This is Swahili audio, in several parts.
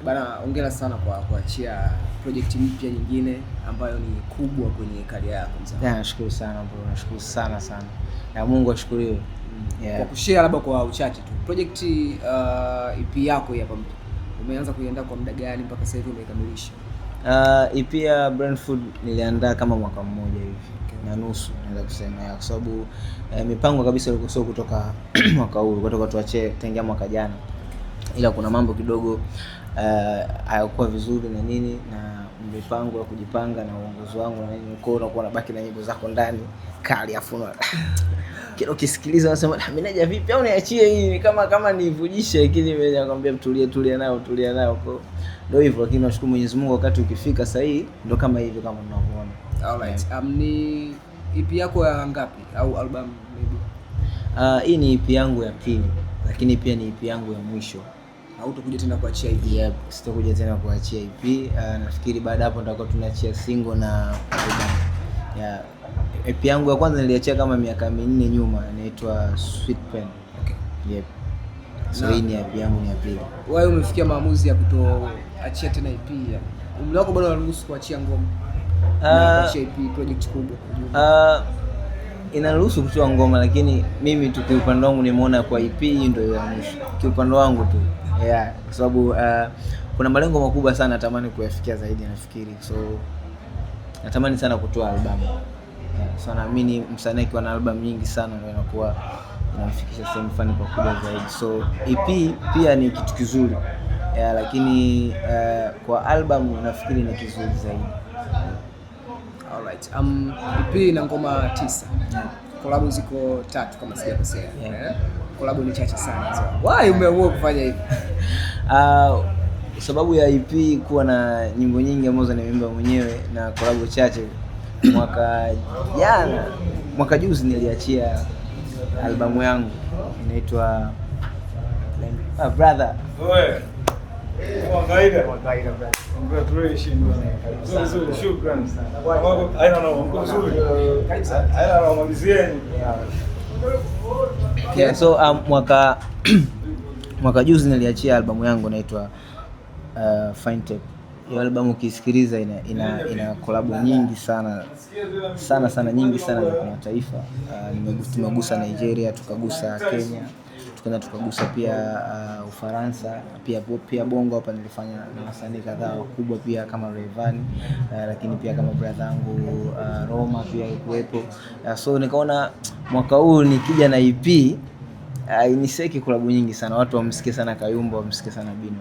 Bana, hongera sana kwa kuachia project mpya nyingine ambayo ni kubwa kwenye career yako mzee. Nashukuru sana bro, nashukuru sana. Na Mungu ashukuriwe. Kwa kushare labda kwa uchache tu. Project EP yako hapa umeanza kuiandaa kwa muda gani mpaka sasa hivi umeikamilisha? EP ya Brentford niliandaa kama mwaka mmoja hivi na nusu naweza kusema, kwa sababu mipango kabisa ilikuwa kutoka mwaka huu, kutoka tuache tangia mwaka jana, ila kuna mambo kidogo hayakuwa vizuri na nini, na mipango ya kujipanga na uongozi wangu na nini, uko unakuwa unabaki na nyimbo zako ndani kali afuna kile ukisikiliza unasema meneja vipi au niachie hii kama nivujishe, lakini mimi nakwambia tulia nayo kwa ndio hivyo. Lakini nashukuru Mwenyezi Mungu, wakati ukifika sasa hii ndio kama hivi kama tunavyoona. Alright. Ni EP yako ya ngapi au album maybe? Hii ni EP yangu ya pili, lakini pia ni EP yangu ya mwisho. Hautakuja tena kuachia EP? Yep, sitakuja tena kuachia EP. Nafikiri baada hapo tutakuwa tunaachia single na album. EP yangu ya kwanza niliachia kama miaka 4 nyuma, inaitwa Sweet Pen. Okay. Yep. So hii ni EP yangu ya pili. Wewe umefikia maamuzi ya kutoachia tena EP ya? Umri wako bado unaruhusu kuachia ngoma? Kuachia EP project kubwa? Inaruhusu kutoa ngoma, lakini mimi tu kwa upande wangu nimeona kwa EP ndio ya mwisho. Kwa upande wangu tu. Kwa sababu kuna malengo makubwa sana natamani kuyafikia zaidi nafikiri. So natamani sana kutoa album. So naamini msanii akiwa na album nyingi sana ndio inakuwa inamfikisha sehemu fulani kwa kubwa zaidi. So EP pia ni kitu kizuri. Lakini kwa album nafikiri ni kizuri zaidi. Alright. EP ina ngoma 9. Collab ziko 3 kama sijakosea. Collab ni chache sana. So why umeamua kufanya hivi? Sababu ya EP kuwa na nyimbo nyingi ambazo nimeimba mwenyewe na collab chache. Mwaka juzi niliachia albamu yangu inaitwa Brother. Kawaida brother. Congratulations. Shukrani sana. I don't know. So mwaka juzi niliachia albamu yangu inaitwa Fine Tape. Hiyo albamu ukisikiliza ina collab nyingi sana nyingi sana za kimataifa. Tumegusa Nigeria, tukagusa Kenya, tukagusa pia Ufaransa, pia Bongo hapa nilifanya na wasanii kadhaa wakubwa pia kama Rayvanny, lakini pia kama brother yangu Roma pia yuko. So nikaona mwaka huu nikija na EP iniseki collab nyingi sana, watu wamsikie sana Kayumba, wamsikie sana Bino.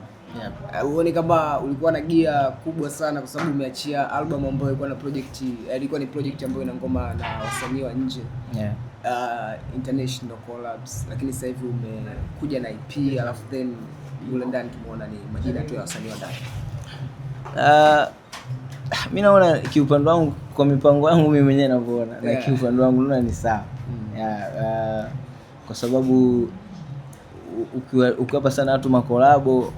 Uone kama ulikuwa na gia kubwa sana kwa sababu umeachia album ambayo ilikuwa ni project ambayo ina ngoma na wasanii wa nje. International collabs, lakini sasa hivi umekuja na EP alafu then yule ndani tumeona ni majina tu ya wasanii wa ndani. Mimi naona kiupande wangu, kwa mipango yangu mimi mwenyewe ninavyoona, na kiupande wangu naona ni sawa. Kwa sababu ukiwapa sana watu makolabo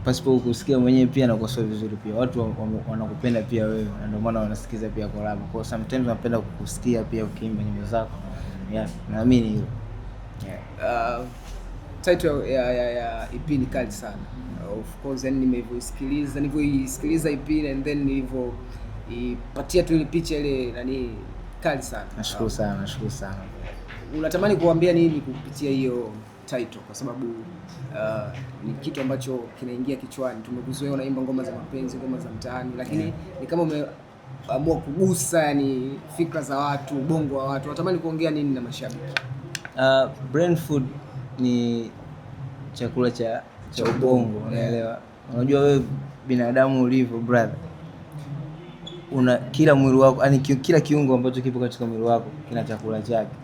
pasipo kusikia mwenyewe pia nakosoa vizuri pia. Watu wanakupenda pia wewe, na ndio maana wanasikiza pia collab. Kwa sometimes wanapenda kukusikia pia ukiimba nyimbo zako. Naamini hiyo. Title ya EP ni kali sana. Of course, yani nilivyoisikiliza EP and then nilivyoipatia tu ile picha ile kali sana. Nashukuru sana. Unatamani kuambia nini kupitia hiyo title, kwa sababu ni kitu ambacho kinaingia kichwani? Tumekuzoea unaimba ngoma za mapenzi, ngoma za mtaani, lakini ni kama umeamua kugusa fikra za watu, ubongo wa watu. Unatamani kuongea nini na mashabiki? Brentford ni chakula cha ubongo, unaelewa? Unajua wewe binadamu ulivyo brother, kila mwili wako, yani kila kiungo ambacho kipo katika mwili wako kina chakula chake.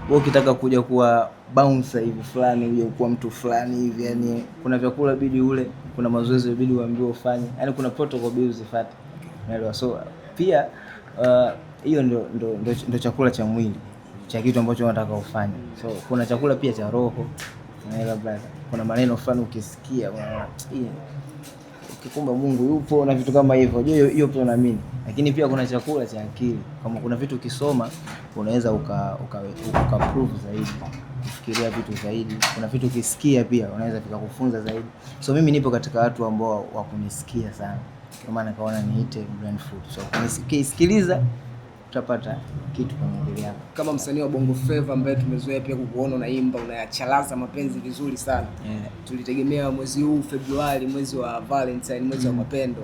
Wewe ukitaka kuja kuwa bouncer hivi fulani, uje kuwa mtu fulani hivi, yani kuna vyakula bidii ule, kuna mazoezi bidii uambiwe ufanye, yani kuna protocol bidii uzifuate, unaelewa? So pia hiyo ndio chakula cha mwili, cha kitu ambacho unataka ufanye. So kuna chakula pia cha roho, unaelewa brother? Kuna maneno fulani ukisikia unaona ukikumba Mungu yupo na vitu kama hivyo, hiyo pia naamini. Lakini pia kuna chakula cha akili, kama kuna vitu ukisoma unaweza uka prove zaidi. kufikiria vitu zaidi. Kuna vitu ukisikia pia unaweza vikakufunza zaidi. So mimi nipo katika watu ambao wa kunisikia sana, kwa maana kaona niite Brandfood. So ukisikiliza utapata kitu kwenye akili yako. Kama msanii wa Bongo Flava ambaye tumezoea pia kukuona unaimba, unayachalaza mapenzi vizuri sana. Tulitegemea mwezi huu Februari, mwezi wa Valentine, mwezi wa mapendo,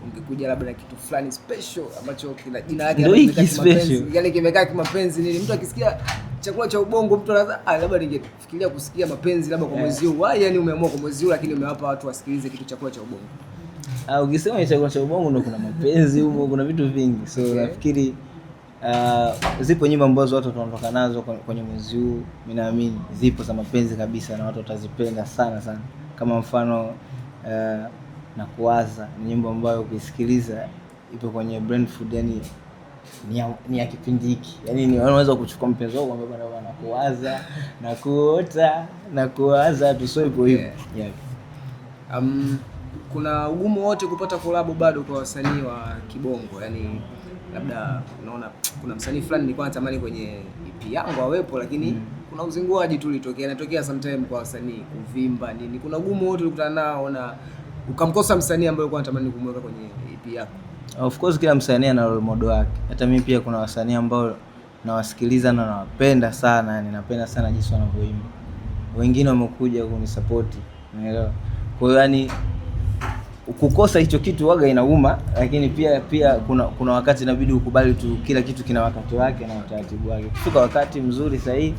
ungekuja labda na kitu fulani special ambacho kina jina lake kimekaa kimapenzi. Yaani kimekaa kimapenzi nini? Mtu akisikia chakula cha ubongo mtu anaanza labda ningefikiria kusikia mapenzi labda kwa mwezi huu. Yaani umeamua kwa mwezi huu lakini umewapa watu wasikilize kitu chakula cha ubongo. Ukisema chakula cha ubongo ndio kuna mapenzi huko, kuna vitu vingi. So nafikiri zipo nyimbo ambazo watu wataondoka nazo kwenye mwezi huu, mimi naamini zipo za mapenzi kabisa na watu watazipenda sana sana. Kama mfano na kuwaza, ni nyimbo ambayo ukisikiliza ipo kwenye Brandfood, yani ni ya kipindi hiki. Yani unaweza kuchukua mpenzi wako ambaye bwana nakuwaza na kuota na kuwaza tu, so ipo hivyo. Kuna ugumu wote kupata collab bado kwa wasanii wa Kibongo? Yani labda unaona kuna msanii fulani nilikuwa natamani kwenye EP yangu awepo, lakini kuna uzinguaji tu ulitokea, inatokea sometime kwa wasanii kuvimba nini. Kuna ugumu wote ulikutana nao na ukamkosa msanii ambaye ulikuwa unatamani kumweka kwenye EP yako? Of course kila msanii ana role model wake. Hata mimi pia kuna wasanii ambao nawasikiliza na nawapenda sana, yani napenda sana jinsi wanavyoimba. Wengine wamekuja kunisupport, unaelewa? Kwa hiyo yani kukosa hicho kitu waga inauma, lakini pia kuna wakati inabidi ukubali tu, kila kitu kina wakati wake na utaratibu wake. Kufika wakati mzuri sahihi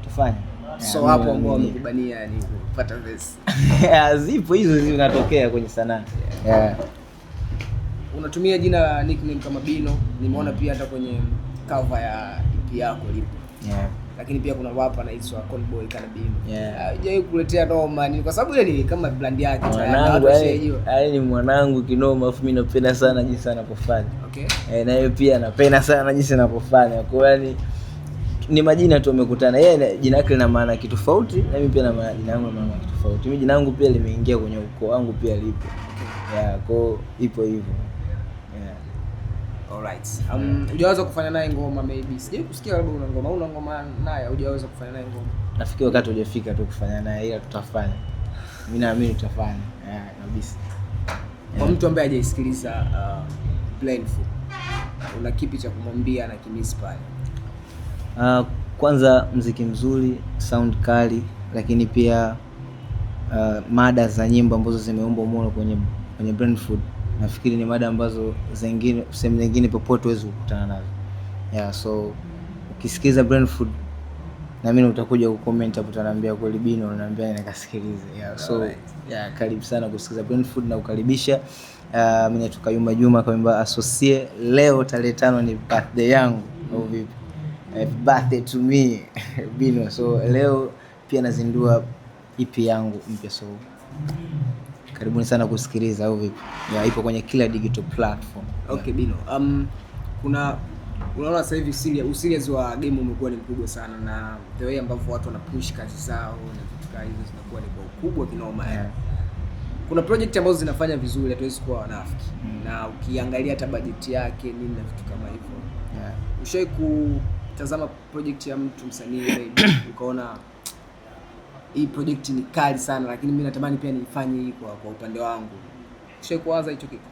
tufanye. So hapo ambao wamekubania yani kupata verse. Zipo hizo zinatokea kwenye sanaa. Unatumia jina la nickname kama Bino. Nimeona pia hata kwenye cover ya EP yako lipo. Lakini pia kuna rapper anaitwa Conboy kana Bino. Haijawahi kuletea noma ni kwa sababu ile ni kama brand yake tayari. Ni mwanangu kinoma, afu mimi napenda sana jinsi anapofanya. Na yeye pia anapenda sana jinsi anapofanya. Kwa hiyo ni majina tu yamekutana. Yeye jina lake lina maana kitu tofauti na mimi pia na maana jina langu lina maana kitu tofauti. Mimi jina langu pia limeingia kwenye ukoo wangu pia lipo. Kwa ipo hivyo. Alright. Hujaweza kufanya naye ngoma maybe? Sijai kusikia labda una ngoma naye, hujaweza kufanya naye ngoma? Nafikiri wakati hujafika tu kufanya naye, ila tutafanya. Mimi naamini tutafanya. Kabisa. Kwa mtu ambaye hajaisikiliza Brandfood, una kipi cha kumwambia na kimisi pale? Kwanza muziki mzuri, sound kali, lakini pia mada za nyimbo ambazo zimeumbwa mule kwenye Brandfood. Nafikiri ni mada ambazo zingine sehemu nyingine popote huwezi kukutana nazo. So ukisikiza Brandfood na mimi utakuja kucomment hapo, utaniambia kweli Bino, unaniambia nikasikilize. So karibu sana kusikiza Brandfood na kukaribisha. Mimi natoka Yuma Juma kwa associate. Leo tarehe 5 ni birthday yangu. Au vipi? Happy birthday to me Bino. So leo pia nazindua EP yangu mpya, so karibuni sana kusikiliza au vipi? Ipo kwenye kila digital platform. Okay Bino. Unaona sasa hivi userious wa game umekuwa ni mkubwa sana, na the way ambavyo watu wanapush kazi zao na vitu kama hivyo zinakuwa ni kwa ukubwa kinoma. Kuna project ambazo zinafanya vizuri, hatuwezi kuwa wanafiki. Na ukiangalia hata budget yake nini na vitu kama hivyo. Ushawahi kutazama project ya mtu msanii maybe ukaona hii project ni kali sana, lakini mimi natamani pia nifanye hii kwa upande wangu? Ushawahi kuwaza hicho kitu?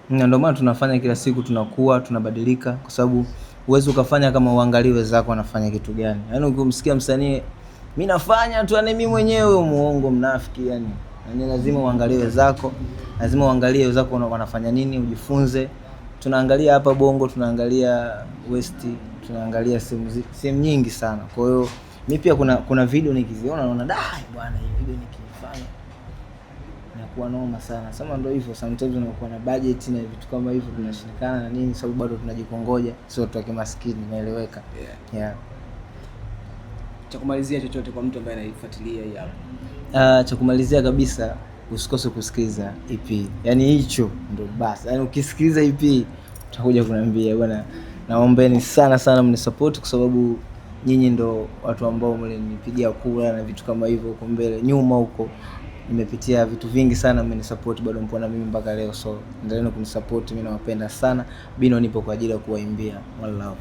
Ndio maana tunafanya kila siku, tunakuwa tunabadilika, kwa sababu uwezo ukafanya kama uangalie wenzako wanafanya kitu gani. Yaani ukimsikia msanii mimi nafanya tu, mimi mwenyewe muongo mnafiki yani. Yaani lazima uangalie wenzako, lazima uangalie wenzako wanafanya nini, ujifunze. Tunaangalia hapa Bongo, tunaangalia West, tunaangalia sehemu nyingi sana. Kwa hiyo mimi pia kuna video nikiziona naona bwana, hii video nikifanya inakuwa noma sana. Sema ndio hivyo, sometimes unakuwa na budget na vitu kama hivyo tunashindikana na nini, sababu bado tunajikongoja, sio tuweke maskini, inaeleweka. Cha kumalizia chochote kwa mtu ambaye anaifuatilia hii hapa? Cha kumalizia kabisa, usikose kusikiliza EP. Yaani hicho ndio basi. Yaani ukisikiliza EP utakuja kuniambia bwana, naombeni sana mnisupport, kwa sababu nyinyi ndo watu ambao mlinipigia kura na vitu kama hivyo huko mbele. Nyuma huko nimepitia vitu vingi sana, mmenisupport, bado mpo na mimi mpaka leo. So endeleeni kunisupport, mimi nawapenda sana. Bino nipo kwa ajili ya kuwaimbia. One love.